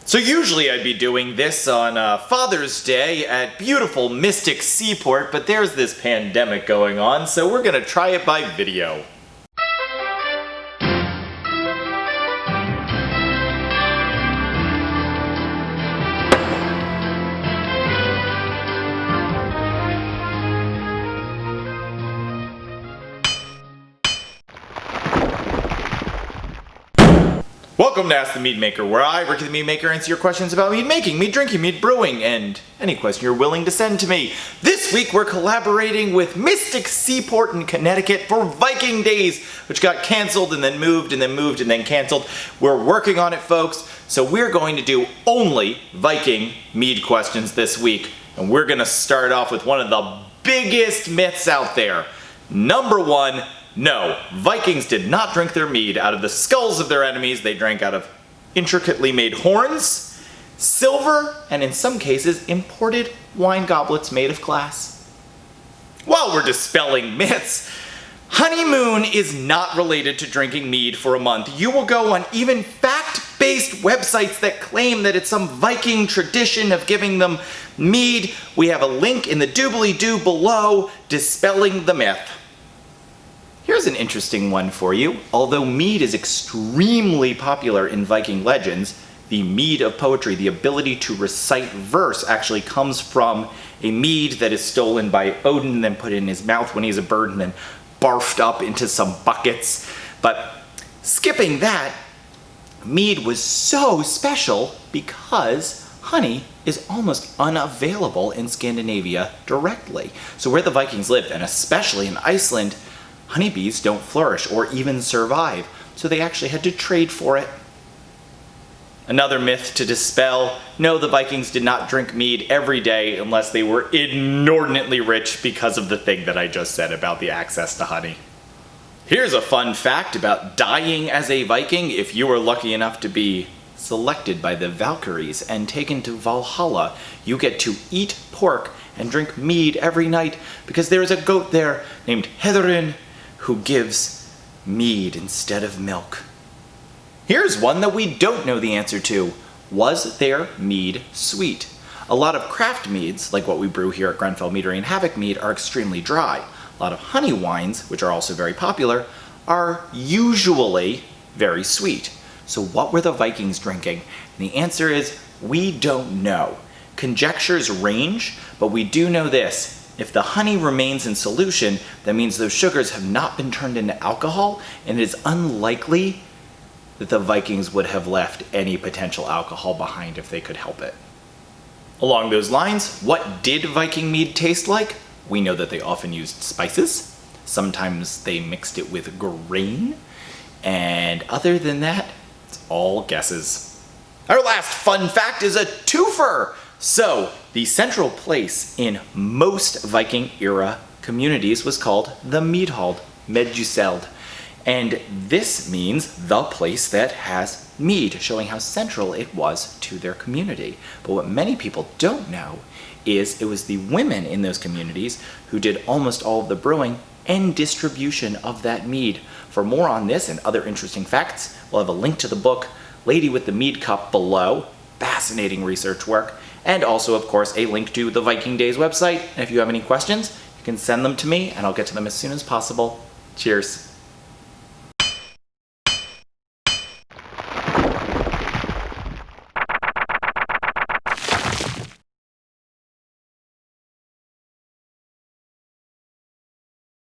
So usually I'd be doing this on Father's Day at beautiful Mystic Seaport, but there's this pandemic going on, so we're gonna try it by video. Welcome to Ask the Meadmaker, where I, Ricky the Meadmaker, answer your questions about mead making, mead drinking, mead brewing, and any question you're willing to send to me. This week we're collaborating with Mystic Seaport in Connecticut for Viking Days, which got canceled and then moved and then moved and then canceled. We're working on it, folks, so we're going to do only Viking mead questions this week. And we're going to start off with one of the biggest myths out there. Number one, no, Vikings did not drink their mead out of the skulls of their enemies. They drank out of intricately made horns, silver, and in some cases, imported wine goblets made of glass. While we're dispelling myths, honeymoon is not related to drinking mead for a month. You will go on even fact-based websites that claim that it's some Viking tradition of giving them mead. We have a link in the doobly-doo below, dispelling the myth. Here's an interesting one for you. Although mead is extremely popular in Viking legends, the mead of poetry, the ability to recite verse, actually comes from a mead that is stolen by Odin and then put in his mouth when he's a bird and then barfed up into some buckets. But skipping that, mead was so special because honey is almost unavailable in Scandinavia directly. So where the Vikings lived, and especially in Iceland, honeybees don't flourish or even survive, so they actually had to trade for it. Another myth to dispel: no, the Vikings did not drink mead every day unless they were inordinately rich because of the thing that I just said about the access to honey. Here's a fun fact about dying as a Viking. If you were lucky enough to be selected by the Valkyries and taken to Valhalla, you get to eat pork and drink mead every night because there is a goat there named Hetherin who gives mead instead of milk. Here's one that we don't know the answer to. Was their mead sweet? A lot of craft meads, like what we brew here at Grenfell Meadery and Havoc Mead, are extremely dry. A lot of honey wines, which are also very popular, are usually very sweet. So what were the Vikings drinking? And the answer is, we don't know. Conjectures range, but we do know this. If the honey remains in solution, that means those sugars have not been turned into alcohol, and it is unlikely that the Vikings would have left any potential alcohol behind if they could help it. Along those lines, what did Viking mead taste like? We know that they often used spices. Sometimes they mixed it with grain. And other than that, it's all guesses. Our last fun fact is a twofer. So, the central place in most Viking-era communities was called the meadhall, Medjuseld. And this means the place that has mead, showing how central it was to their community. But what many people don't know is it was the women in those communities who did almost all of the brewing and distribution of that mead. For more on this and other interesting facts, we'll have a link to the book, Lady with the Mead Cup, below. Fascinating research work. And also, of course, a link to the Viking Days website. And if you have any questions, you can send them to me and I'll get to them as soon as possible. Cheers.